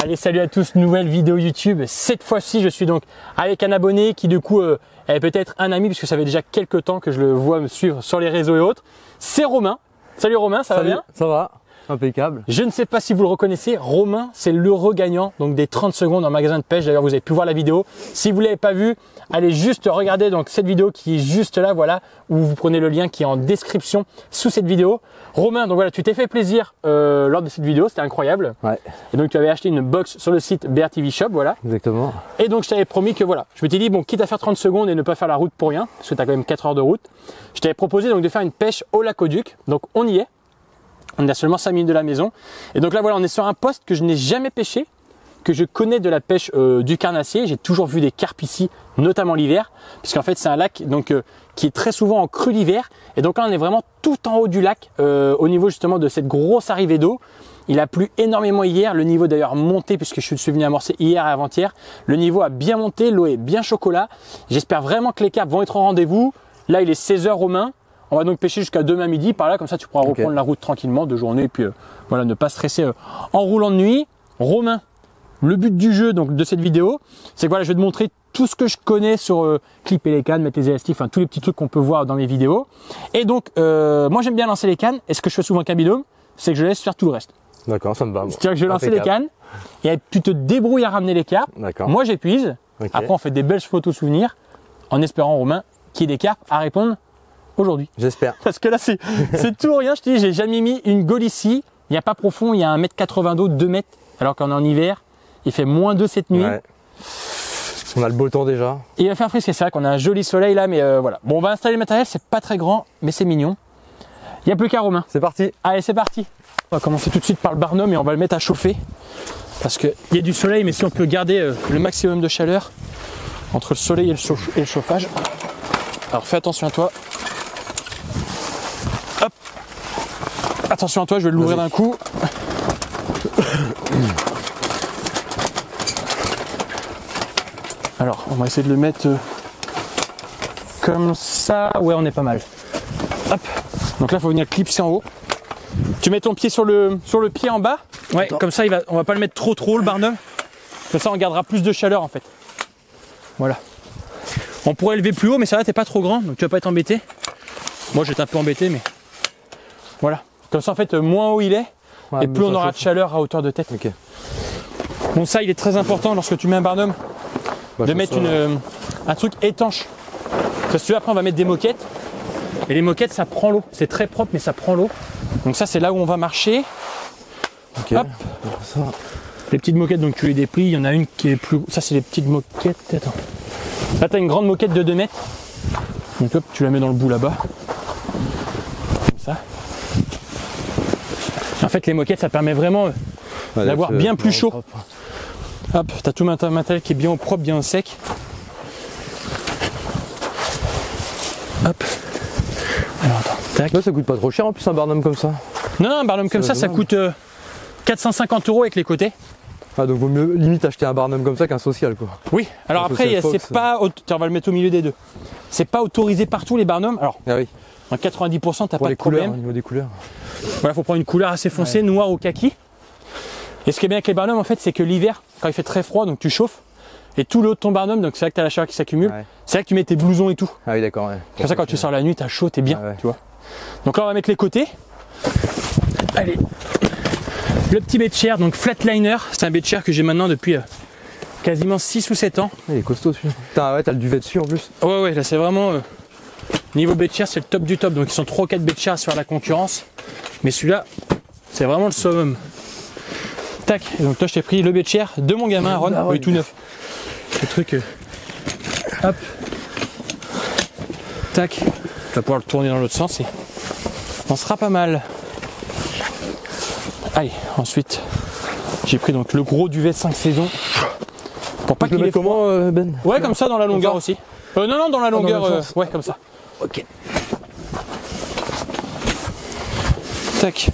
Allez, salut à tous, nouvelle vidéo YouTube. Cette fois-ci, je suis donc avec un abonné qui du coup est peut-être un ami puisque ça fait déjà quelques temps que je le vois me suivre sur les réseaux et autres. C'est Romain. Salut Romain, ça va bien? Ça va, impeccable. Je ne sais pas si vous le reconnaissez, Romain, c'est l'heureux gagnant donc des 30 secondes en magasin de pêche. D'ailleurs, vous avez pu voir la vidéo. Si vous ne l'avez pas vue, allez juste regarder donc cette vidéo qui est juste là, voilà, où vous prenez le lien qui est en description sous cette vidéo. Romain, donc voilà, tu t'es fait plaisir lors de cette vidéo, c'était incroyable. Ouais. Et donc tu avais acheté une box sur le site BRTV Shop, voilà. Exactement. Et donc je t'avais promis que voilà, je m'étais dit bon, quitte à faire 30 secondes et ne pas faire la route pour rien, parce que tu as quand même 4 heures de route, je t'avais proposé donc de faire une pêche au lac au Duc. Donc on y est. On est à seulement 5 minutes de la maison. Et donc là voilà, on est sur un poste que je n'ai jamais pêché, que je connais de la pêche du carnassier. J'ai toujours vu des carpes ici, notamment l'hiver, puisqu'en fait c'est un lac donc qui est très souvent en crue l'hiver. Et donc là on est vraiment tout en haut du lac, au niveau justement de cette grosse arrivée d'eau. Il a plu énormément hier, le niveau d'ailleurs monté puisque je suis venu amorcer hier et avant-hier. Le niveau a bien monté, l'eau est bien chocolat. J'espère vraiment que les carpes vont être au rendez-vous. Là il est 16h Romain. On va donc pêcher jusqu'à demain midi par là, comme ça tu pourras reprendre la route tranquillement de journée et puis voilà, ne pas stresser en roulant de nuit. Romain, le but du jeu donc de cette vidéo, c'est que voilà, je vais te montrer tout ce que je connais sur clipper les cannes, mettre les élastiques, enfin tous les petits trucs qu'on peut voir dans mes vidéos. Et donc moi j'aime bien lancer les cannes, et ce que je fais souvent avec un binôme, c'est que je laisse faire tout le reste. D'accord, ça me va. C'est-à-dire que je vais lancer les cannes et tu te débrouilles à ramener les carpes. Moi j'épuise. Après on fait des belles photos souvenirs en espérant Romain qu'il y ait des carpes à répondre aujourd'hui. J'espère. Parce que là c'est tout ou rien, je te dis, j'ai jamais mis une gaule ici. Il n'y a pas profond, il y a 1,80 m d'eau, 2 mètres, alors qu'on est en hiver. Il fait -2 cette nuit. Ouais. On a le beau temps déjà. Et il va faire frisquer, c'est vrai qu'on a un joli soleil là, mais voilà. Bon, on va installer le matériel, c'est pas très grand, mais c'est mignon. Il n'y a plus qu'à Romain. C'est parti. Allez, c'est parti. On va commencer tout de suite par le barnum et on va le mettre à chauffer. Parce qu'il y a du soleil, mais si on peut garder le maximum de chaleur entre le soleil et le chauffage. Alors fais attention à toi. Hop. Attention à toi, je vais l'ouvrir d'un coup. Alors, on va essayer de le mettre comme ça. Ouais, on est pas mal. Hop. Donc là, il faut venir clipser en haut. Tu mets ton pied sur le pied en bas. Ouais, attends. Comme ça, on va pas le mettre trop haut, le barnum. Comme ça, on gardera plus de chaleur en fait. Voilà. On pourrait élever plus haut, mais ça va, t'es pas trop grand, donc tu vas pas être embêté. Moi, je vais être un peu embêté, mais voilà. Comme ça, en fait, moins haut il est, ouais, et plus on aura de chaleur à hauteur de tête. Okay. Bon, ça, il est très important lorsque tu mets un barnum, de mettre un truc étanche. Parce que après, on va mettre des moquettes. Et les moquettes, ça prend l'eau. C'est très propre, mais ça prend l'eau. Donc ça, c'est là où on va marcher. Okay. Hop. Ça. Les petites moquettes, donc tu les déplies. Il y en a une qui est plus... Ça, c'est les petites moquettes. Attends. Là, tu as une grande moquette de 2 mètres. Donc hop, tu la mets dans le bout là-bas. Comme ça. En fait, les moquettes, ça permet vraiment d'avoir bien plus chaud. Propre. Hop, tu as tout le matériel qui est bien au propre, bien au sec. Hop. Alors attends, tac. Là, ça coûte pas trop cher en plus un barnum comme ça. Non, un barnum comme ça, ça coûte 450 € avec les côtés. Ah, donc vaut mieux limite acheter un barnum comme ça qu'un social quoi. Oui, alors après, c'est pas. On va le mettre au milieu des deux. C'est pas autorisé partout les barnums. Alors, ah oui. En 90%, t'as pas de problème. Au niveau des couleurs. Voilà, faut prendre une couleur assez foncée, noire ou kaki. Et ce qui est bien avec les barnums, en fait, c'est que l'hiver, quand il fait très froid, donc tu chauffes, et tout le haut de ton barnum, donc c'est là que tu as la chaleur qui s'accumule, c'est là que tu mets tes blousons et tout. Ah oui, d'accord. Ouais. Comme ça, quand tu sors la nuit, tu as chaud, tu es bien, tu vois. Donc là, on va mettre les côtés. Allez. Le petit bait de chair, donc Flatliner, c'est un bait de chair que j'ai maintenant depuis quasiment 6 ou 7 ans. Il est costaud celui-là. T'as le duvet dessus en plus. Ouais, là c'est vraiment... niveau bait de chair, c'est le top du top. Donc ils sont 3 ou 4 baies de chair à se faire la concurrence. Mais celui-là, c'est vraiment le summum. Tac, et donc toi je t'ai pris le bait de chair de mon gamin Aaron, oui, tout neuf. Le truc, hop, tac, tu vas pouvoir le tourner dans l'autre sens et on sera pas mal. Allez, ensuite, j'ai pris donc le gros duvet 5 saisons. Pour pas qu'il ait comment Ben? Ouais, comme ça dans la longueur aussi. Non, dans la longueur, ouais, comme ça. Ok. Tac.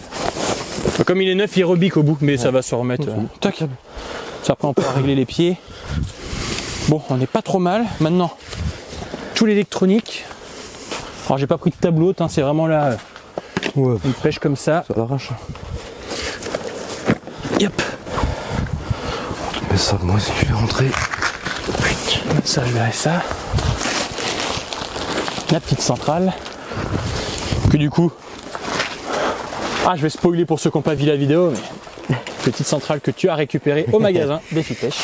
Comme il est neuf, il rebique au bout, mais ça va se remettre. Tac. Ça, après, on pourra régler les pieds. Bon, on n'est pas trop mal. Maintenant, tout l'électronique. Alors, j'ai pas pris de tableau, c'est vraiment là une pêche comme ça. Ça l'arrache. Yep. Mais ça, moi aussi je vais rentrer. Ça, je verrai ça. La petite centrale. Que du coup... Ah, je vais spoiler pour ceux qui n'ont pas vu la vidéo, mais... Petite centrale que tu as récupérée au magasin Défi Pêche.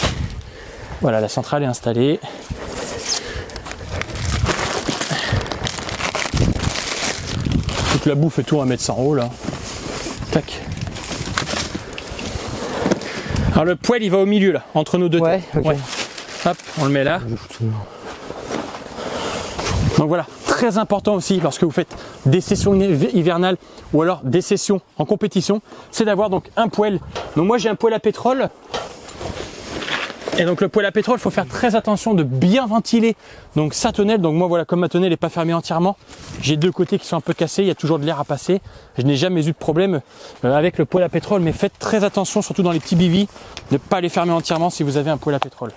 Voilà, la centrale est installée. Toute la bouffe et tout, on va mettre ça en haut, là. Tac. Alors le poêle, il va au milieu, là, entre nos deux têtes. Okay. Ouais. Hop, on le met là. Donc voilà, très important aussi lorsque vous faites des sessions hivernales ou alors des sessions en compétition, c'est d'avoir donc un poêle. Donc moi j'ai un poêle à pétrole. Et donc le poêle à pétrole, il faut faire très attention de bien ventiler donc sa tonnelle. Donc moi voilà, comme ma tonnelle n'est pas fermée entièrement, j'ai deux côtés qui sont un peu cassés, il y a toujours de l'air à passer. Je n'ai jamais eu de problème avec le poêle à pétrole, mais faites très attention, surtout dans les petits bivis, de ne pas les fermer entièrement si vous avez un poêle à pétrole.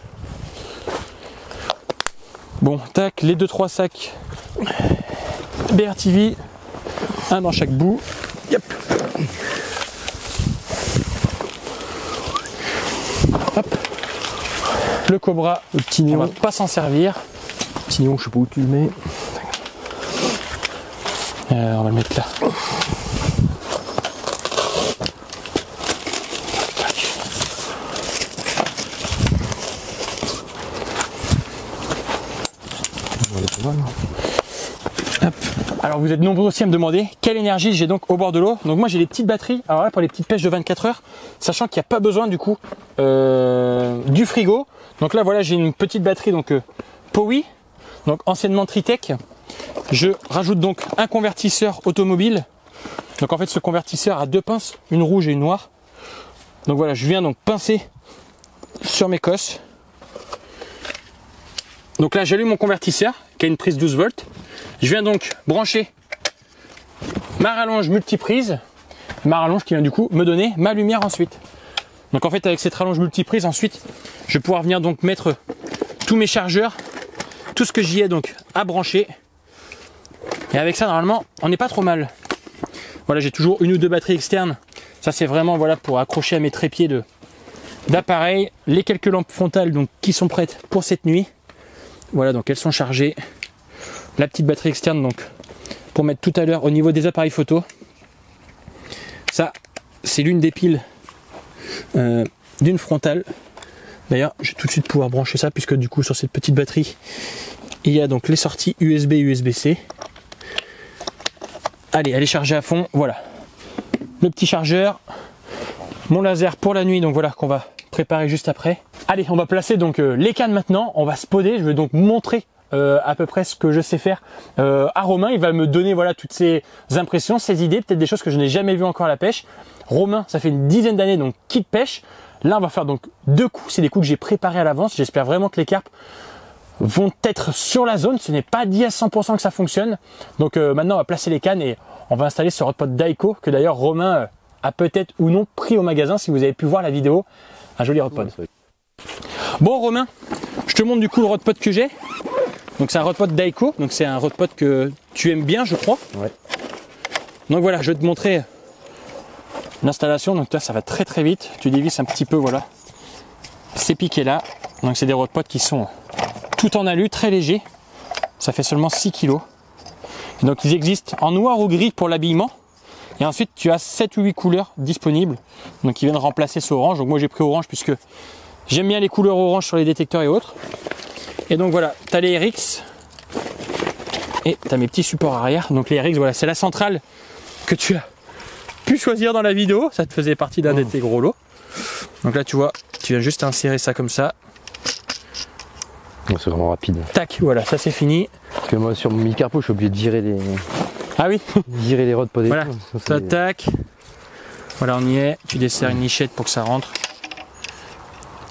Bon, tac, les 2-3 sacs BRTV, un dans chaque bout. Yep. Hop. Le Cobra, le petit néon, on va pas s'en servir. Petit néon, je sais pas où tu le mets. On va le mettre là. Hop. Alors vous êtes nombreux aussi à me demander quelle énergie j'ai donc au bord de l'eau. Donc moi j'ai les petites batteries, alors là pour les petites pêches de 24 heures, sachant qu'il n'y a pas besoin du coup du frigo. Donc là voilà, j'ai une petite batterie donc Powi, donc anciennement Tritech. Je rajoute donc un convertisseur automobile. Donc en fait ce convertisseur a deux pinces, une rouge et une noire. Donc voilà, je viens donc pincer sur mes cosses. Donc là j'allume mon convertisseur qui a une prise 12 volts. Je viens donc brancher ma rallonge multiprise, ma rallonge qui vient du coup me donner ma lumière ensuite. Donc en fait avec cette rallonge multiprise ensuite je vais pouvoir venir donc mettre tous mes chargeurs, tout ce que j'y ai donc à brancher. Et avec ça normalement on n'est pas trop mal. Voilà, j'ai toujours une ou deux batteries externes. Ça c'est vraiment voilà pour accrocher à mes trépieds d'appareil. Les quelques lampes frontales donc qui sont prêtes pour cette nuit. Voilà, donc elles sont chargées. La petite batterie externe donc pour mettre tout à l'heure au niveau des appareils photo. Ça c'est l'une des piles d'une frontale. D'ailleurs je vais tout de suite pouvoir brancher ça puisque du coup sur cette petite batterie il y a donc les sorties USB, USB-C. Allez, elle est chargée à fond, voilà. Le petit chargeur, mon laser pour la nuit, donc voilà qu'on va préparer juste après. Allez, on va placer donc les cannes maintenant, on va spoder, je vais donc montrer à peu près ce que je sais faire à Romain. Il va me donner voilà toutes ses impressions, ses idées, peut-être des choses que je n'ai jamais vues encore à la pêche. Romain, ça fait une dizaine d'années donc qu'il pêche. Là, on va faire donc deux coups, c'est des coups que j'ai préparés à l'avance. J'espère vraiment que les carpes vont être sur la zone. Ce n'est pas dit à 100% que ça fonctionne. Donc maintenant, on va placer les cannes et on va installer ce rodpod Daico que d'ailleurs Romain a peut-être ou non pris au magasin si vous avez pu voir la vidéo. Un joli rodpod. Bon Romain, je te montre du coup le rodpod que j'ai. Donc c'est un rodpod Daico, donc c'est un rodpod que tu aimes bien je crois. Ouais. Donc voilà, je vais te montrer l'installation. Donc là ça va très très vite. Tu dévisses un petit peu voilà ces piquets là. Donc c'est des rodpods qui sont tout en alu, très légers. Ça fait seulement 6 kg. Et donc ils existent en noir ou gris pour l'habillement. Et ensuite tu as 7 ou 8 couleurs disponibles. Donc qui viennent remplacer ce orange. Donc moi j'ai pris orange puisque j'aime bien les couleurs orange sur les détecteurs et autres. Et donc voilà, tu as les RX et tu as mes petits supports arrière. Donc les RX, voilà, c'est la centrale que tu as pu choisir dans la vidéo. Ça te faisait partie d'un de tes gros lots. Donc là tu vois, tu viens juste insérer ça comme ça. C'est vraiment rapide. Tac, voilà, ça c'est fini. Parce que moi sur mon mini-carpo, je suis obligé de virer les... Ah oui. Virer les rodpods. Voilà, ça tac. Voilà, on y est. Tu desserres une lichette pour que ça rentre.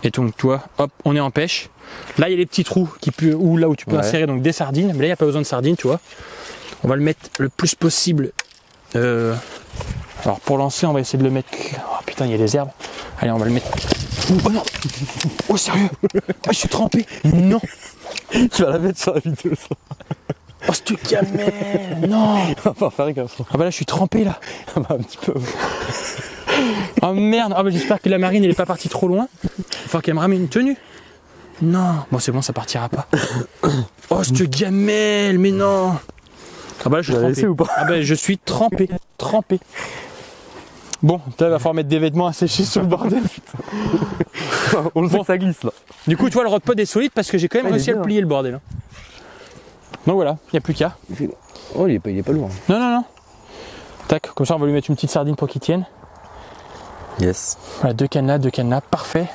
Et donc toi, hop, on est en pêche. Là, il y a les petits trous où là où tu peux insérer donc des sardines. Mais là, il n'y a pas besoin de sardines, tu vois. On va le mettre le plus possible. Alors pour lancer, on va essayer de le mettre. Oh putain, il y a des herbes. Allez, on va le mettre. Oh non. Oh sérieux. Oh, je suis trempé. Non. Tu vas la mettre sur la vidéo ça. Oh ce truc gamelle. Non. On va pas faire comme ça. Ah bah là, je suis trempé là. Ah bah un petit peu. Oh merde, oh, bah, j'espère que la marine elle est pas partie trop loin. Il faut qu'elle me ramène une tenue. Non, bon c'est bon, ça partira pas. Oh cette gamelle, mais non. Ah bah là, je suis trempé. Ou pas Ah bah je suis trempé. Bon, là il va falloir mettre des vêtements à sécher sur le bordel. On le sait que ça glisse là. Du coup tu vois le rodpod est solide parce que j'ai quand même réussi à le bien. plier le bordel. Donc voilà, il n'y a plus qu'à. Oh il est pas lourd. Non. Tac, comme ça on va lui mettre une petite sardine pour qu'il tienne. Yes. Voilà, deux cannes là, parfait.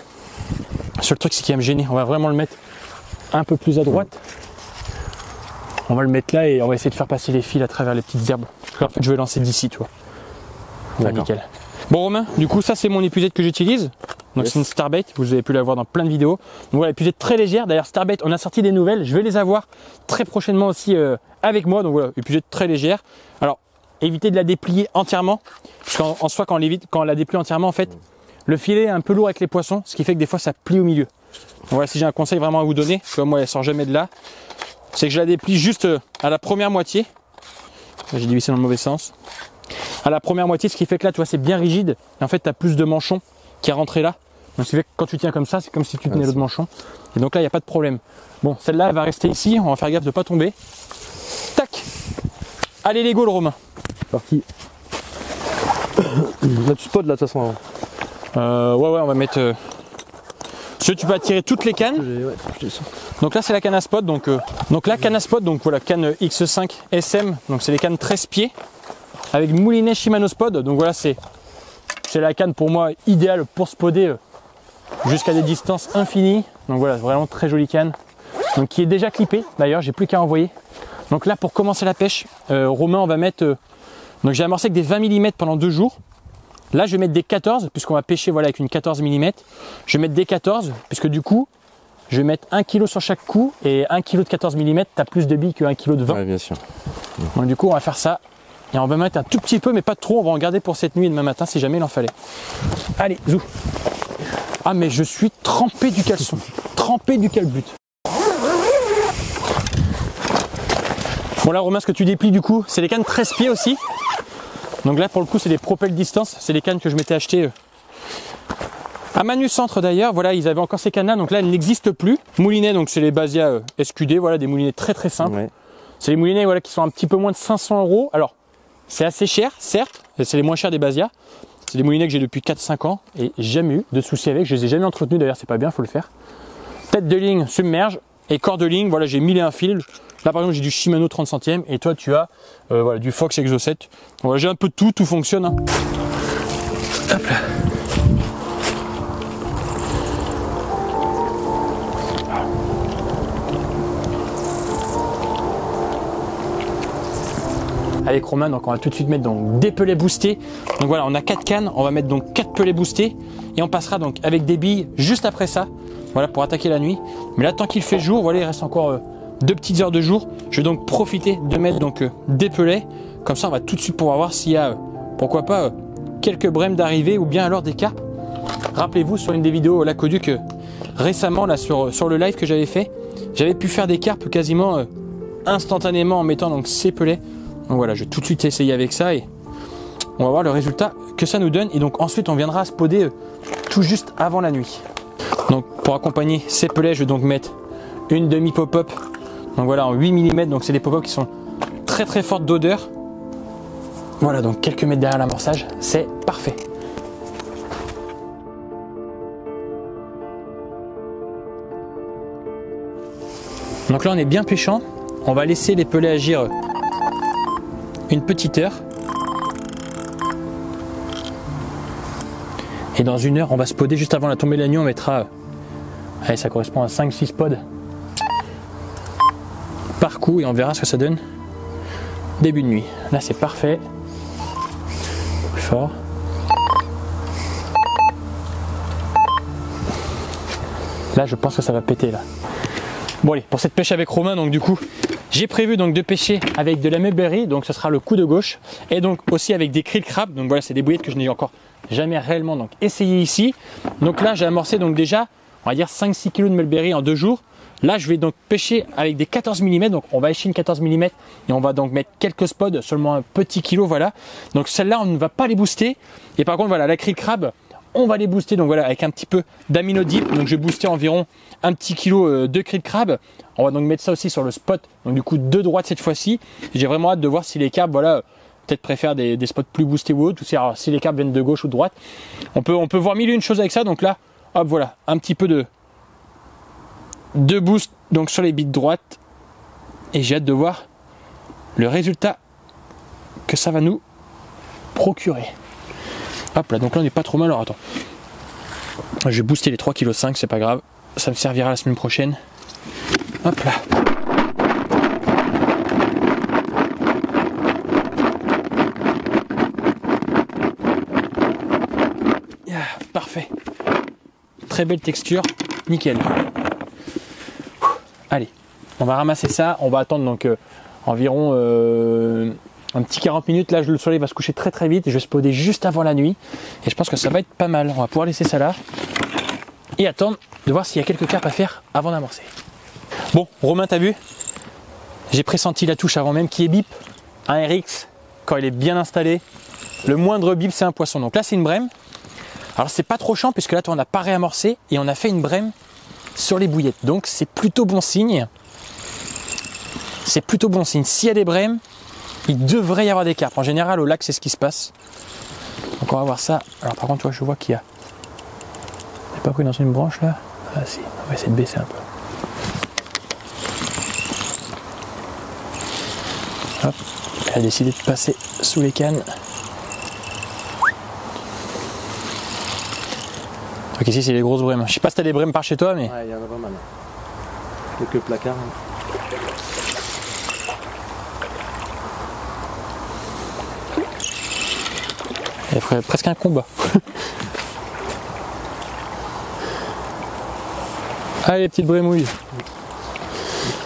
Le seul truc c'est qu'il va me gêner, on va vraiment le mettre un peu plus à droite. On va le mettre là et on va essayer de faire passer les fils à travers les petites herbes. En fait je vais lancer d'ici, tu vois. D'accord. Nickel. Bon Romain, du coup ça c'est mon épuisette que j'utilise. Donc Yes. c'est une Starbait, vous avez pu la voir dans plein de vidéos. Donc voilà, épuisette très légère. D'ailleurs Starbait, on a sorti des nouvelles, je vais les avoir très prochainement aussi avec moi. Donc voilà, épuisette très légère. Alors évitez de la déplier entièrement. Parce qu'en soi quand on la déplie entièrement en fait, le filet est un peu lourd avec les poissons, ce qui fait que des fois ça plie au milieu. Donc voilà, si j'ai un conseil vraiment à vous donner, comme moi elle sort jamais de là, c'est que je la déplie juste à la première moitié. J'ai dévissé dans le mauvais sens. À la première moitié, ce qui fait que là, tu vois, c'est bien rigide. Et en fait, tu as plus de manchon qui est rentré là. Donc, ce qui fait que quand tu tiens comme ça, c'est comme si tu tenais l'autre manchon. Et donc là, il n'y a pas de problème. Bon, celle-là, elle va rester ici. On va faire gaffe de ne pas tomber. Tac. Allez, les go, le Romain. Parti. Là tu spots là de toute façon. Ouais, on va mettre... Si tu peux attirer toutes les cannes. Ouais, Donc là, c'est la canne à spot. Donc là, canne à spot. Donc voilà, canne X5 SM. Donc c'est les cannes 13 pieds. Avec moulinet Shimano Spod. Donc voilà, c'est la canne pour moi idéale pour spoder jusqu'à des distances infinies. Donc voilà, vraiment très jolie canne. Donc qui est déjà clippée. D'ailleurs, j'ai plus qu'à envoyer. Donc là, pour commencer la pêche, Romain, on va mettre... donc j'ai amorcé avec des 20 mm pendant 2 jours. Là, je vais mettre des 14, puisqu'on va pêcher voilà, avec une 14 mm. Je vais mettre des 14, puisque du coup, je vais mettre 1 kg sur chaque coup. Et 1 kg de 14 mm, tu as plus de billes que 1 kg de 20. Ouais, bien sûr. Donc du coup, on va faire ça. Et on va mettre un tout petit peu, mais pas trop. On va en garder pour cette nuit et demain matin si jamais il en fallait. Allez, zou. Ah, mais je suis trempé du caleçon. Trempé du calbut. Bon, là, Romain, ce que tu déplies du coup, c'est les cannes 13 pieds aussi. Donc là, pour le coup, c'est des Propel Distance. C'est les cannes que je m'étais acheté à Manu Centre d'ailleurs. Voilà, ils avaient encore ces cannes-là. Donc là, elles n'existent plus. Moulinet, donc c'est les Basia SQD. Voilà, des moulinets très très simples. Ouais. C'est les moulinets voilà, qui sont un petit peu moins de 500 €. Alors, c'est assez cher, certes, c'est les moins chers des Basia. C'est des moulinets que j'ai depuis 4-5 ans et jamais eu de soucis avec. Je les ai jamais entretenus d'ailleurs, c'est pas bien, faut le faire. Tête de ligne submerge et corps de ligne, voilà, j'ai 1001 fils. Là par exemple, j'ai du Shimano 30 centièmes et toi tu as voilà, du Fox Exo 7. Voilà, j'ai un peu de tout fonctionne. Hein. Hop là. Avec Romain, donc on va tout de suite mettre donc des pelets boostés. Donc voilà, on a 4 cannes, on va mettre donc 4 pelets boostés et on passera donc avec des billes juste après ça. Voilà pour attaquer la nuit. Mais là tant qu'il fait jour, voilà, il reste encore 2 petites heures de jour. Je vais donc profiter de mettre donc des pelets. Comme ça, on va tout de suite pouvoir voir s'il y a pourquoi pas quelques brèmes d'arrivée ou bien alors des carpes. Rappelez-vous sur une des vidéos l'aqueduc récemment là sur le live que j'avais fait, j'avais pu faire des carpes quasiment instantanément en mettant donc ces pelets. Donc voilà, je vais tout de suite essayer avec ça et on va voir le résultat que ça nous donne. Et donc ensuite, on viendra spoder tout juste avant la nuit. Donc pour accompagner ces pelets, je vais donc mettre une demi pop-up. Donc voilà, en 8 mm. Donc c'est des pop-up qui sont très très fortes d'odeur. Voilà, donc quelques mètres derrière l'amorçage, c'est parfait. Donc là, on est bien pêchant. On va laisser les pelets agir une petite heure. Et dans 1 heure, on va spoder juste avant la tombée de la nuit. On mettra, allez, ça correspond à 5-6 pods par coup et on verra ce que ça donne début de nuit. Là, c'est parfait. Plus fort. Là, je pense que ça va péter là. Bon allez, pour cette pêche avec Romain, donc du coup, j'ai prévu donc de pêcher avec de la mulberry, donc ce sera le coup de gauche, et donc aussi avec des krill crab. Donc voilà, c'est des bouillettes que je n'ai encore jamais réellement donc essayé ici. Donc là, j'ai amorcé donc déjà, on va dire 5-6 kg de mulberry en 2 jours. Là, je vais donc pêcher avec des 14 mm. Donc, on va échiner 14 mm et on va donc mettre quelques spots, seulement un petit kilo. Voilà. Donc, celle-là, on ne va pas les booster. Et par contre, voilà, la krill crabe, on va les booster. Donc, voilà, avec un petit peu d'aminodip. Donc, je vais booster environ un petit kilo de krill crabe. On va donc mettre ça aussi sur le spot. Donc, du coup, de droite cette fois-ci. J'ai vraiment hâte de voir si les carbes, voilà, peut-être préfèrent des spots plus boostés ou autres. Ou si les carbes viennent de gauche ou de droite. On peut voir mille et une choses avec ça. Donc là, hop, voilà, un petit peu de boost donc sur les bites droites et j'ai hâte de voir le résultat que ça va nous procurer. Hop là, donc là on n'est pas trop mal. Alors attends, je vais booster les 3,5 kg, c'est pas grave, ça me servira la semaine prochaine. Hop là. Parfait, très belle texture, nickel. Allez, on va ramasser ça, on va attendre donc environ un petit 40 minutes. Là, le soleil va se coucher très très vite et je vais spotter juste avant la nuit. Et je pense que ça va être pas mal. On va pouvoir laisser ça là et attendre de voir s'il y a quelques carpes à faire avant d'amorcer. Bon, Romain, t'as vu? J'ai pressenti la touche avant même qui est bip. Un RX, quand il est bien installé, le moindre bip c'est un poisson. Donc là, c'est une brème. Alors c'est pas trop chiant puisque là, on n'a pas réamorcé et on a fait une brème sur les bouillettes, donc c'est plutôt bon signe. C'est plutôt bon signe. S'il y a des brèmes, il devrait y avoir des carpes. En général, au lac, c'est ce qui se passe. Donc on va voir ça. Alors par contre, je vois qu'il y a. J'ai pas pris dans une branche là. Ah si, on va essayer de baisser un peu. Hop, elle a décidé de passer sous les cannes. Donc ici c'est les grosses brèmes. Je sais pas si t'as des brèmes par chez toi, mais. Ouais, il y en a pas mal. Quelques placards. Il ferait presque un combat. Allez les petites brémouilles.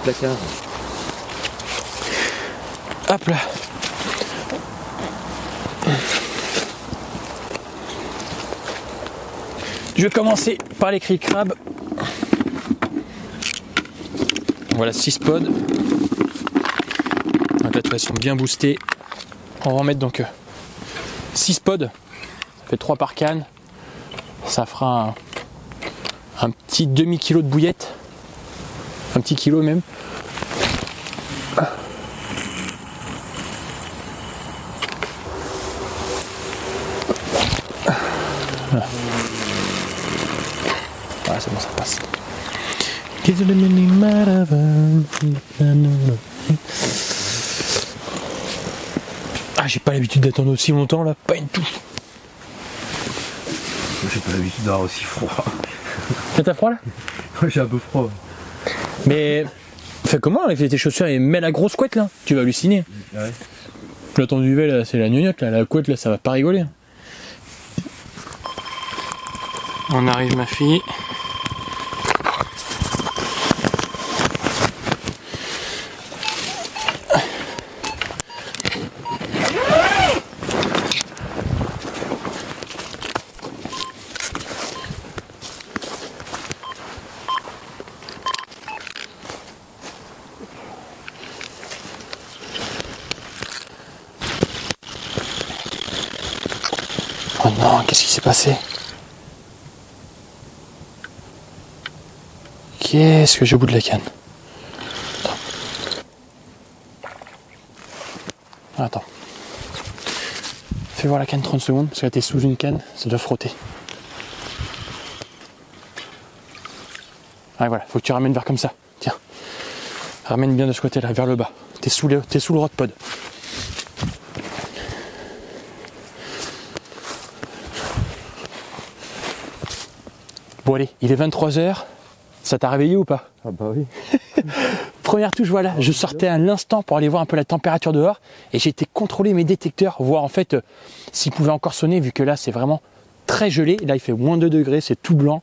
Placard. Hop là. Je vais commencer par les krill crabe. Voilà 6 pods. Donc là, elles sont bien boostées. On va en mettre donc 6 pods. Ça fait 3 par canne. Ça fera un petit demi-kilo de bouillette. Un petit kilo même. Voilà. Ah, c'est bon, ça passe. Ah, j'ai pas l'habitude d'attendre aussi longtemps là, pas une tout. J'ai pas l'habitude d'avoir aussi froid. T'as froid là? Ouais, j'ai un peu froid. Mais fais comment avec tes chaussures et mets la grosse couette là, tu vas halluciner. Ouais. Là ton duvet là, c'est la gnognotte là, la couette là, ça va pas rigoler. On arrive ma fille. Oh non, qu'est-ce qui s'est passé? Qu'est-ce que j'ai au bout de la canne? Attends. Fais voir la canne 30 secondes, parce qu'elle était sous une canne, ça doit frotter. Ah voilà, faut que tu ramènes vers comme ça. Tiens. Ramène bien de ce côté-là, vers le bas. T'es sous le rod pod. Bon allez, il est 23 h. Ça t'a réveillé ou pas? Ah bah oui. Première touche, voilà, je sortais à l'instant pour aller voir un peu la température dehors et j'ai été contrôler mes détecteurs, voir en fait s'ils pouvaient encore sonner, vu que là c'est vraiment très gelé. Là il fait moins 2 degrés, c'est tout blanc.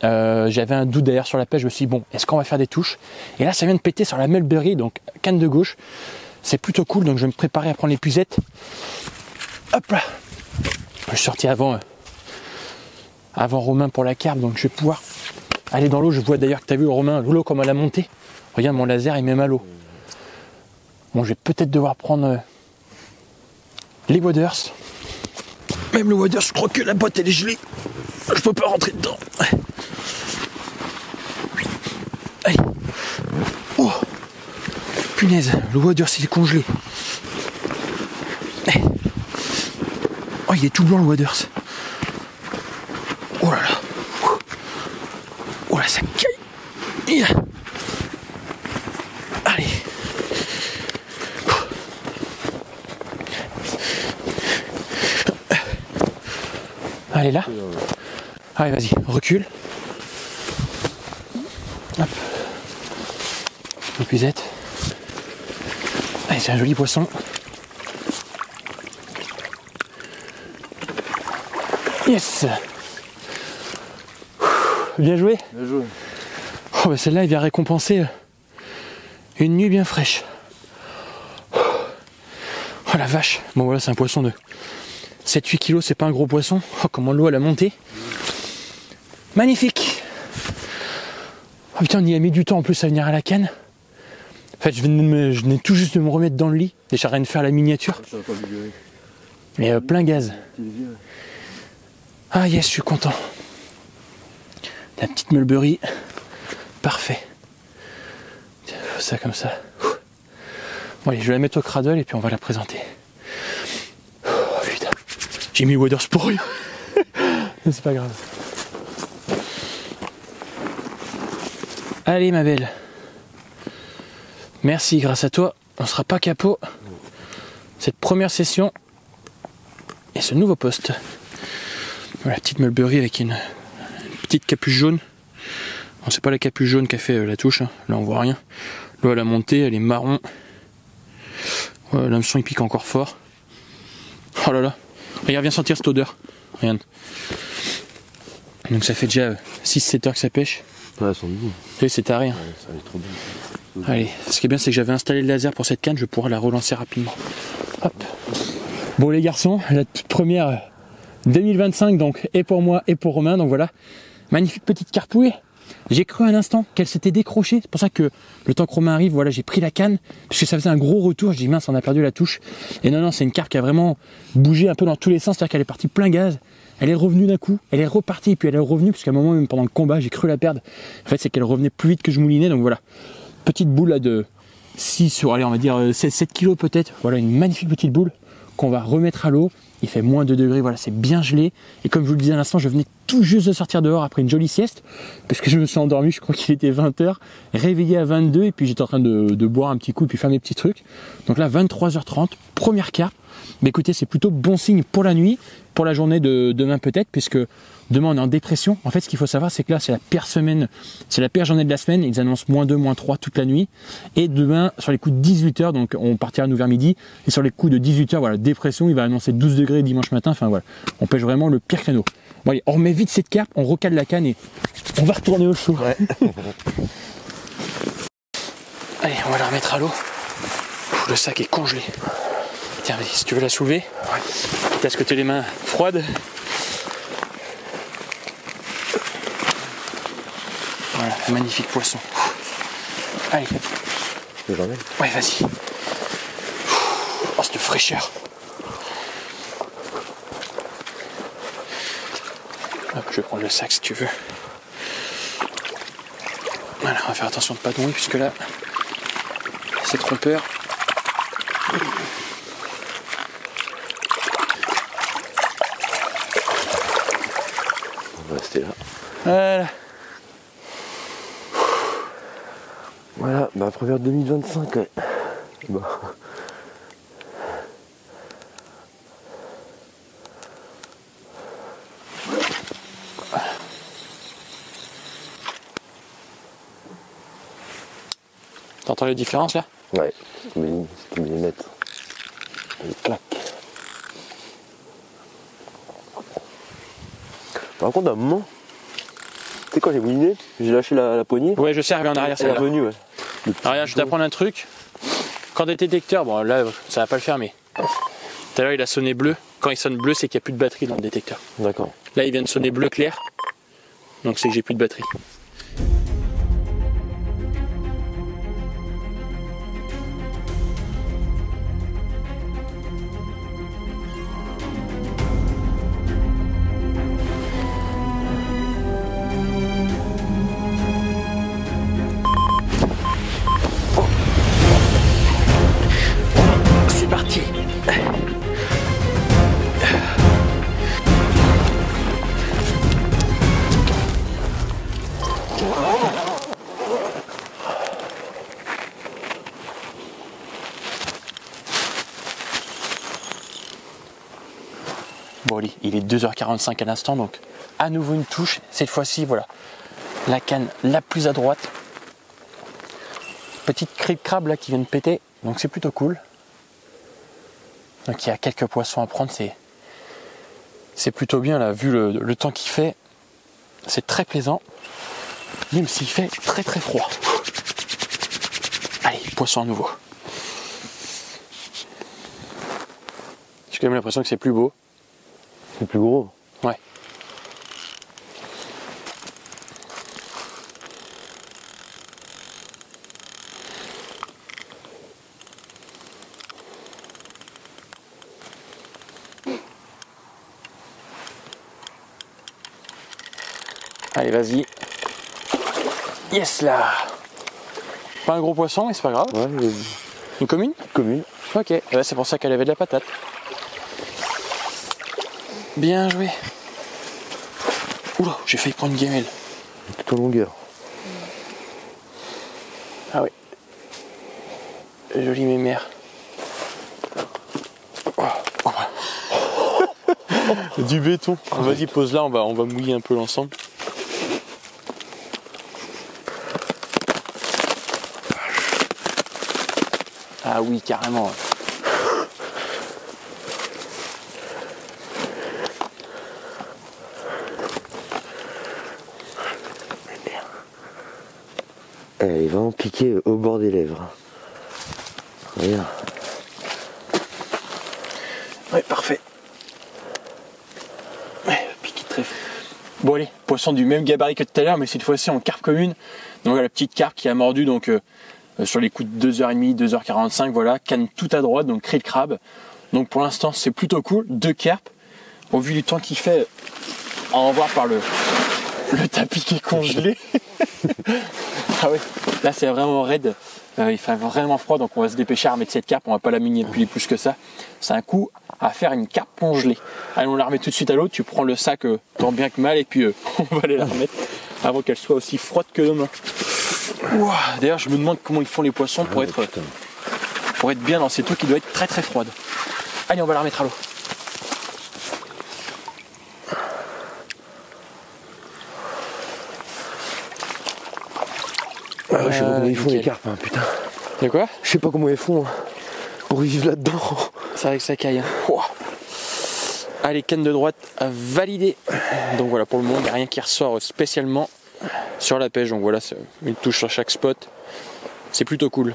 J'avais un doute d'ailleurs sur la pêche, je me suis dit bon, est-ce qu'on va faire des touches? Et là ça vient de péter sur la Mulberry, donc canne de gauche. C'est plutôt cool, donc je vais me préparer à prendre l'épuisette. Hop là. Je suis sorti avant Romain pour la carpe, donc je vais pouvoir Allez dans l'eau, je vois d'ailleurs que tu as vu Romain, l'eau comme elle a monté. Regarde mon laser est même à l'eau. Bon, je vais peut-être devoir prendre les waders. Même le waders, je crois que la boîte elle est gelée. Je peux pas rentrer dedans. Allez. Oh. Punaise, le waders il est congelé. Oh, il est tout blanc le waders. Oh là là. Oh là, ça caille. Allez. Allez là. Allez, vas-y, recule. Hop. L'épuisette. Allez, c'est un joli poisson. Yes. Bien joué. Bien joué. Oh, bah celle-là, il vient récompenser une nuit bien fraîche. Oh la vache. Bon voilà, c'est un poisson de 7-8 kilos, c'est pas un gros poisson. Oh, comment l'eau elle a monté. Magnifique. Oh putain, on y a mis du temps en plus à venir à la canne. En fait, je venais tout juste de me remettre dans le lit. Déjà rien de faire la miniature. Mais plein gaz. Ah yes, je suis content. La petite mulberry. Parfait. Ça comme ça. Bon allez, je vais la mettre au cradle et puis on va la présenter. Oh putain. J'ai mis waders pour rien. Mais c'est pas grave. Allez ma belle. Merci, grâce à toi, on sera pas capot. Cette première session et ce nouveau poste. Voilà, petite mulberry avec une petite capuche jaune. Bon, c'est pas la capuche jaune qui a fait la touche, hein. Là on voit rien. L'eau elle a monté, elle est marron. Ouais, l'hameçon il pique encore fort. Oh là là, regarde, viens sentir cette odeur. Regarde. Donc ça fait déjà 6-7 heures que ça pêche. Ouais, elles sont bonnes. Et c'est taré. Hein. Ouais, ça va être trop bien. Allez, ce qui est bien c'est que j'avais installé le laser pour cette canne, je pourrais la relancer rapidement. Hop. Bon les garçons, la toute première 2025 donc, et pour moi et pour Romain, donc voilà. Magnifique petite carpouille. J'ai cru un instant qu'elle s'était décrochée, c'est pour ça que le temps que Romain arrive, voilà, j'ai pris la canne, parce que ça faisait un gros retour, je dis mince, on a perdu la touche. Et non, non, c'est une carpe qui a vraiment bougé un peu dans tous les sens, c'est-à-dire qu'elle est partie plein gaz, elle est revenue d'un coup, elle est repartie, et puis elle est revenue, parce qu'à un moment, même pendant le combat, j'ai cru la perdre. En fait, c'est qu'elle revenait plus vite que je moulinais, donc voilà. Petite boule là de 6 sur, allez, on va dire 7 kilos peut-être, voilà, une magnifique petite boule qu'on va remettre à l'eau. Il fait moins 2 degrés, voilà, c'est bien gelé. Et comme je vous le disais à l'instant, je venais tout juste de sortir dehors après une jolie sieste, parce que je me suis endormi, je crois qu'il était 20h, réveillé à 22, et puis j'étais en train de boire un petit coup, et puis faire mes petits trucs. Donc là, 23h30, première carpe. Mais écoutez, c'est plutôt bon signe pour la nuit, pour la journée de demain peut-être, puisque demain on est en dépression. En fait, ce qu'il faut savoir, c'est que là, c'est la pire semaine, c'est la pire journée de la semaine. Ils annoncent -2, -3 toute la nuit. Et demain, sur les coups de 18h, donc on partira nous vers midi. Et sur les coups de 18h, voilà, dépression, il va annoncer 12 degrés dimanche matin. Enfin voilà, on pêche vraiment le pire créneau. Bon allez, on remet vite cette carpe, on recale la canne et on va retourner au chaud. Ouais. Allez, on va la remettre à l'eau. Le sac est congelé. Tiens, vas-y, si tu veux la soulever, quitte à ce que tu aies les mains froides. Voilà, un magnifique poisson. Allez. Ouais, vas-y. Oh, cette fraîcheur. Hop, je vais prendre le sac si tu veux. Voilà, on va faire attention de ne pas tomber puisque là, c'est trompeur. On va rester là. Voilà. Voilà, bah première 2025, ouais. Bon. T'entends la différence là? Ouais, c'est millimètres. Il claque. Par contre, à un moment, tu sais, quand j'ai mouliné, j'ai lâché la poignée. Ouais, je sais, elle revient en arrière, elle est celle-là. revenue, ouais. Alors, regarde, je vais t'apprendre un truc. Quand des détecteurs, bon là, ça va pas le faire, mais tout à l'heure il a sonné bleu. Quand il sonne bleu, c'est qu'il n'y a plus de batterie dans le détecteur. D'accord. Là, il vient de sonner bleu clair. Donc c'est que j'ai plus de batterie. Bon allez, il est 2h45 à l'instant, donc à nouveau une touche. Cette fois-ci, voilà, la canne la plus à droite. Petite cri de crabe là qui vient de péter, donc c'est plutôt cool. Donc il y a quelques poissons à prendre, c'est plutôt bien là, vu le temps qu'il fait. C'est très plaisant, même s'il fait très très froid. Allez, poisson à nouveau. J'ai quand même l'impression que c'est plus beau. C'est plus gros. Ouais. Allez, vas-y. Yes là. Pas un gros poisson, mais c'est pas grave. Ouais, une commune. Commune. Ok, c'est pour ça qu'elle avait de la patate. Bien joué. Oula, j'ai failli prendre une gamelle. Tout en longueur. Ah oui. Jolie mémère. Du béton. Vas-y, pose là, on va mouiller un peu l'ensemble. Ah oui, carrément. Elle est vraiment piquée au bord des lèvres. Regarde. Ouais, parfait. Ouais, piqué très fort. Bon allez, poisson du même gabarit que tout à l'heure, mais cette fois-ci en carpe commune. Donc la petite carpe qui a mordu donc sur les coups de 2h30, 2h45, voilà, canne tout à droite, donc cri de crabe. Donc pour l'instant c'est plutôt cool, 2 carpes. Au vu du temps qu'il fait, à en voir par le tapis qui est congelé. Ah ouais, là c'est vraiment raide, il fait vraiment froid, donc on va se dépêcher à remettre cette carpe, on va pas la manipuler plus que ça. C'est un coup à faire une carpe congelée. Allez, on la remet tout de suite à l'eau, tu prends le sac tant bien que mal et puis on va aller la remettre avant qu'elle soit aussi froide que demain. D'ailleurs je me demande comment ils font les poissons pour être bien dans cette eau qui doit être très très froide. Allez, on va la remettre à l'eau. Je sais pas comment ils font les carpes, hein, putain. De quoi? Je sais pas comment ils font pour vivre là-dedans. C'est vrai que ça caille. Hein. Allez, canne de droite à valider. Donc voilà, pour le moment, il n'y a rien qui ressort spécialement sur la pêche. Donc voilà, c'est une touche sur chaque spot. C'est plutôt cool.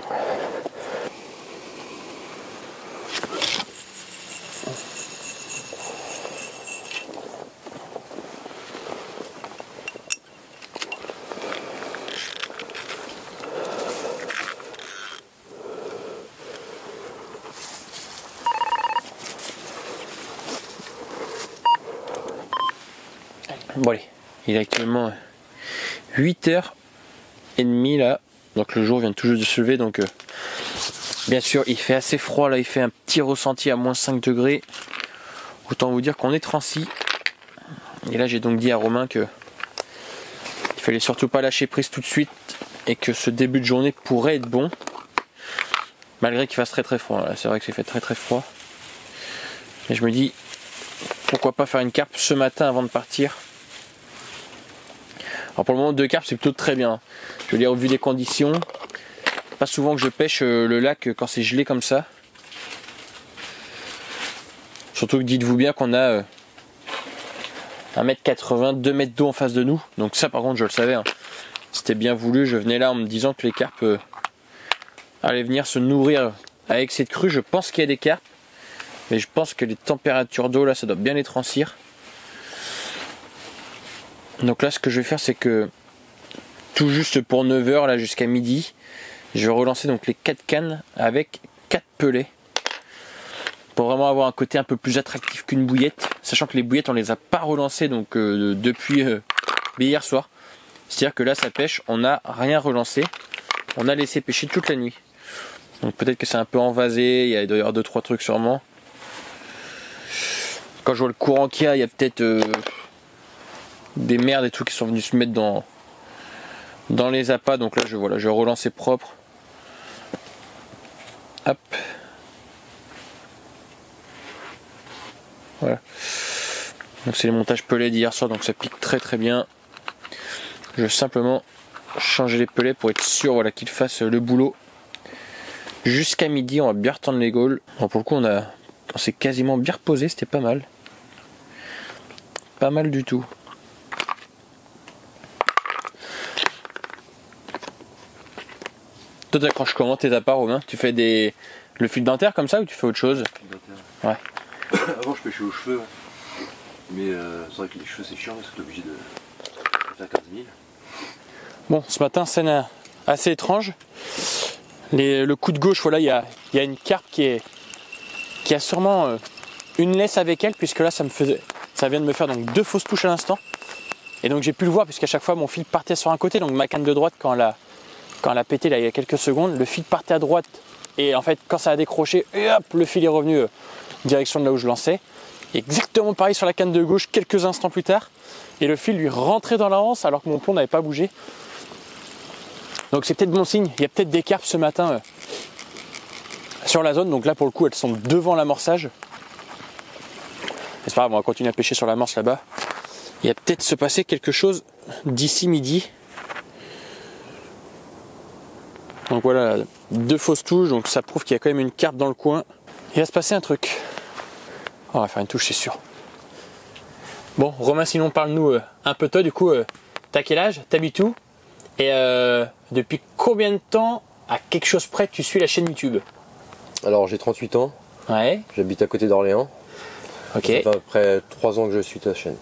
Bon allez, il est actuellement 8h30 là, donc le jour vient tout juste de se lever, donc bien sûr il fait assez froid là, il fait un petit ressenti à moins 5 degrés, autant vous dire qu'on est transi. Et là j'ai donc dit à Romain que il fallait surtout pas lâcher prise tout de suite et que ce début de journée pourrait être bon, malgré qu'il fasse très très froid. C'est vrai que c'est fait très très froid, et je me dis pourquoi pas faire une carpe ce matin avant de partir. Alors pour le moment 2 carpes c'est plutôt très bien. Je veux dire, au vu des conditions, pas souvent que je pêche le lac quand c'est gelé comme ça. Surtout que dites-vous bien qu'on a 1m80, 2 mètres d'eau en face de nous. Donc ça par contre je le savais, hein. C'était bien voulu, je venais là en me disant que les carpes allaient venir se nourrir avec cette crue. Je pense qu'il y a des carpes, mais je pense que les températures d'eau là ça doit bien les transir. Donc là ce que je vais faire c'est que tout juste pour 9h là jusqu'à midi, je vais relancer donc les 4 cannes avec 4 pelets pour vraiment avoir un côté un peu plus attractif qu'une bouillette, sachant que les bouillettes on les a pas relancées donc depuis hier soir. C'est-à-dire que là ça pêche, on n'a rien relancé, on a laissé pêcher toute la nuit. Donc peut-être que c'est un peu envasé, il y a d'ailleurs 2-3 trucs sûrement. Quand je vois le courant qu'il y a peut-être des merdes et tout qui sont venus se mettre dans les appâts. Donc là, je vais relancer propre. Hop. Voilà. Donc c'est les montages pelés d'hier soir, donc ça pique très très bien. Je vais simplement changer les pelets pour être sûr voilà, qu'ils fassent le boulot. Jusqu'à midi, on va bien retendre les gaules. Bon, pour le coup, on s'est quasiment bien reposé, c'était pas mal. Pas mal du tout. Toi, t'accroches comment tes appâts, Romain? Tu fais le fil dentaire comme ça ou tu fais autre chose? Ouais. Avant, je pêchais aux cheveux. Ouais. Mais c'est vrai que les cheveux, c'est chiant parce que t'es obligé de faire 15 000. Bon, ce matin, scène assez étrange. Le coup de gauche, voilà, il y a une carpe qui a sûrement une laisse avec elle, puisque là, ça vient de me faire donc 2 fausses touches à l'instant. Et donc j'ai pu le voir, puisqu'à chaque fois, mon fil partait sur un côté. Donc ma canne de droite, quand elle a pété là, il y a quelques secondes, le fil partait à droite. Et en fait, quand ça a décroché, et hop, le fil est revenu direction de là où je lançais. Exactement pareil sur la canne de gauche, quelques instants plus tard. Et le fil lui rentrait dans la anse, alors que mon plomb n'avait pas bougé. Donc c'est peut-être bon signe, il y a peut-être des carpes ce matin sur la zone, donc là pour le coup elles sont devant l'amorçage. C'est pas grave, on va continuer à pêcher sur l'amorce là-bas. Il va peut-être se passer quelque chose d'ici midi. Donc voilà, 2 fausses touches, donc ça prouve qu'il y a quand même une carpe dans le coin. Il va se passer un truc. On va faire une touche, c'est sûr. Bon, Romain, sinon parle-nous un peu toi, du coup, t'as quel âge, t'habites où? Et depuis combien de temps, à quelque chose près, tu suis la chaîne YouTube? Alors j'ai 38 ans, Ouais. j'habite à côté d'Orléans. Ok. Ça fait à peu près 3 ans que je suis ta chaîne.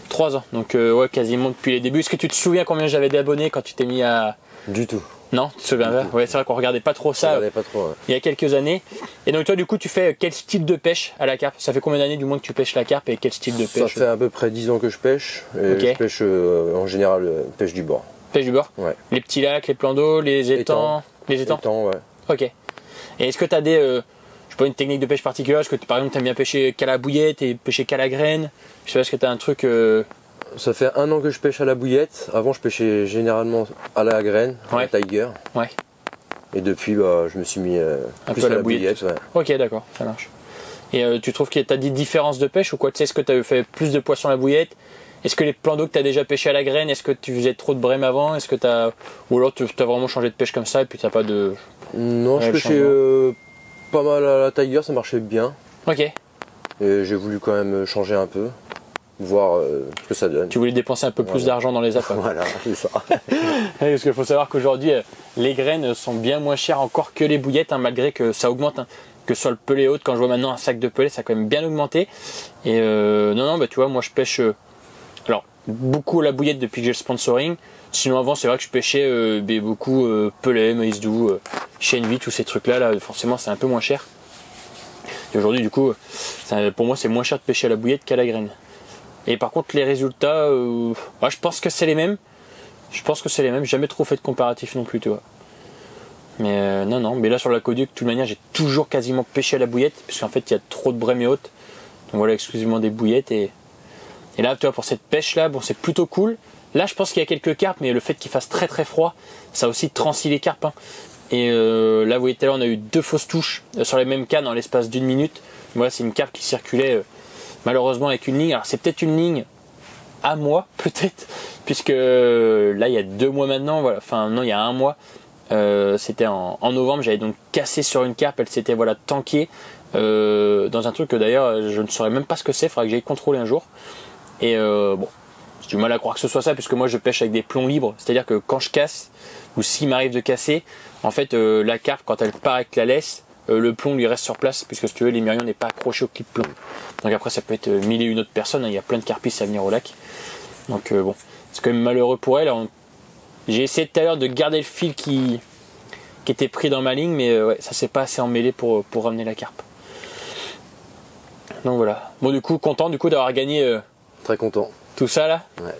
3 ans, donc ouais, quasiment depuis les débuts. Est-ce que tu te souviens combien j'avais d'abonnés quand tu t'es mis à... Du tout. Non, tu te souviens pas? Ouais, c'est vrai qu'on regardait pas trop Je ça regardais pas trop. Ouais. il y a quelques années. Et donc toi, du coup, tu fais quel style de pêche à la carpe? Ça fait combien d'années du moins que tu pêches la carpe et quel style de Ça pêche? fait à peu près 10 ans que je pêche. Et Ok. je pêche en général pêche du bord. Pêche du bord? Ouais. Les petits lacs, les plans d'eau, les étangs? Les étangs? Étang, ouais. Ok. Et est-ce que tu as je sais pas, une technique de pêche particulière? Est-ce que par exemple tu aimes bien pêcher qu'à la bouillette et pêcher qu'à la graine? Je sais pas, est-ce que tu as un truc Ça fait 1 an que je pêche à la bouillette. Avant, je pêchais généralement à la graine, à Ouais. la Tiger. Ouais. Et depuis, je me suis mis plus peu à la bouillette. Ouais. Ok, d'accord, ça marche. Et tu trouves que tu as des différences de pêche ou quoi? Tu sais, est-ce que tu as fait plus de poissons à la bouillette? Est-ce que les plans d'eau que tu as déjà pêché à la graine, est-ce que tu faisais trop de brème avant? Est-ce que ou alors tu as vraiment changé de pêche comme ça et puis t'as pas de... Non, Ouais, je le pêchais pas mal à la Tiger, ça marchait bien. Ok. Et j'ai voulu quand même changer un peu, voir ce que ça donne. Tu voulais dépenser un peu plus Voilà. d'argent dans les appâts. Voilà, c'est ça. Parce qu'il faut savoir qu'aujourd'hui, les graines sont bien moins chères encore que les bouillettes, hein, malgré que ça augmente. Hein. Que ce soit le pelé haute, quand je vois maintenant un sac de pelé, ça a quand même bien augmenté. Et non, bah tu vois, moi je pêche alors beaucoup la bouillette depuis que j'ai le sponsoring. Sinon avant, c'est vrai que je pêchais beaucoup pelé, maïs doux, chêne vie, tous ces trucs-là. Là, forcément, c'est un peu moins cher. Et aujourd'hui, du coup, pour moi, c'est moins cher de pêcher à la bouillette qu'à la graine. Et par contre, les résultats, je pense que c'est les mêmes. Jamais trop fait de comparatif non plus, tu vois. Mais non. Mais là, sur l'aqueduc, de toute manière, j'ai toujours quasiment pêché à la bouillette, puisqu'en fait, il y a trop de brème et haute. Donc voilà, exclusivement des bouillettes. Et là, tu vois, pour cette pêche-là, bon, c'est plutôt cool. Là, je pense qu'il y a quelques carpes, mais le fait qu'il fasse très très froid, ça a aussi transi les carpes. Hein. Et là, vous voyez, tout à l'heure, on a eu 2 fausses touches sur les mêmes cannes en l'espace d'1 minute. Voilà, c'est une carpe qui circulait malheureusement avec une ligne. Alors, c'est peut-être une ligne à moi, peut-être, puisque là, il y a 2 mois maintenant, voilà, enfin, non, il y a 1 mois, c'était en novembre, j'avais donc cassé sur une carpe, elle s'était tankée dans un truc que d'ailleurs, je ne saurais même pas ce que c'est, il faudra que j'aille contrôler un jour. Et bon, j'ai du mal à croire que ce soit ça, puisque moi je pêche avec des plombs libres, c'est-à-dire que quand je casse, ou s'il m'arrive de casser, en fait la carpe, quand elle part avec la laisse, le plomb lui reste sur place, puisque si tu veux, l'émirion n'est pas accroché au clip plomb. Donc après, ça peut être 1000 et une autres personnes, hein, il y a plein de carpistes à venir au lac. Donc bon, c'est quand même malheureux pour elle. J'ai essayé tout à l'heure de garder le fil qui était pris dans ma ligne, mais ouais, ça s'est pas assez emmêlé pour ramener la carpe. Donc voilà. Bon, du coup, content d'avoir gagné Très content. tout ça là. Ouais.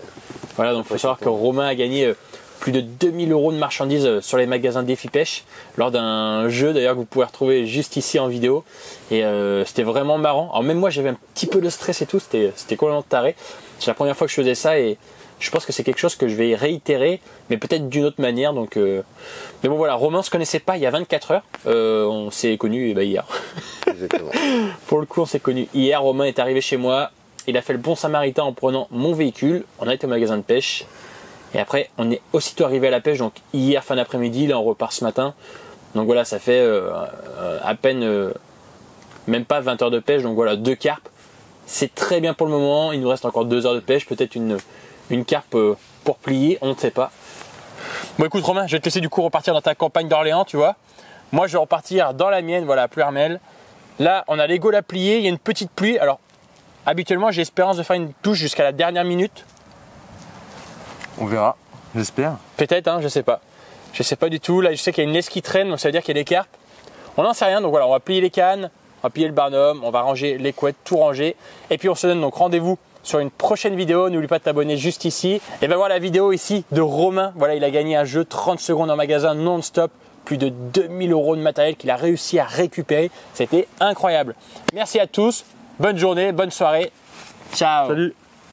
Voilà, donc il faut savoir que Romain a gagné plus de 2000 € de marchandises sur les magasins Défi Pêche lors d'un jeu d'ailleurs que vous pouvez retrouver juste ici en vidéo. Et c'était vraiment marrant. Alors même moi j'avais un petit peu de stress et tout, c'était complètement taré. C'est la première fois que je faisais ça et Je pense que c'est quelque chose que je vais réitérer, mais peut-être d'une autre manière. Donc, mais bon voilà, Romain se connaissait pas il y a 24 heures. On s'est connus hier. Exactement. Pour le coup, on s'est connus hier. Romain est arrivé chez moi. Il a fait le bon samaritain en prenant mon véhicule. On a été au magasin de pêche. Et après, on est aussitôt arrivé à la pêche. Donc hier, fin d'après-midi, là on repart ce matin. Donc voilà, ça fait à peine, même pas 20 heures de pêche. Donc voilà, 2 carpes. C'est très bien pour le moment. Il nous reste encore 2 heures de pêche. Peut-être une carpe pour plier, on ne sait pas. Bon écoute Romain, je vais te laisser du coup repartir dans ta campagne d'Orléans, tu vois. Moi je vais repartir dans la mienne, voilà, Plouermel. Là, on a les gaules à plier, il y a une petite pluie. Alors, habituellement, j'ai espérance de faire une touche jusqu'à la dernière minute. On verra, j'espère. Peut-être, hein, je sais pas. Je sais pas du tout. Là, je sais qu'il y a une laisse qui traîne, donc ça veut dire qu'il y a des carpes. On n'en sait rien, donc voilà, on va plier les cannes, on va plier le barnum, on va ranger les couettes, tout ranger. Et puis on se donne donc rendez-vous sur une prochaine vidéo. N'oublie pas de t'abonner juste ici. Et ben voir la vidéo ici de Romain. Voilà, il a gagné un jeu 30 secondes en magasin non-stop. Plus de 2000 € de matériel qu'il a réussi à récupérer. C'était incroyable. Merci à tous. Bonne journée, bonne soirée. Ciao. Salut.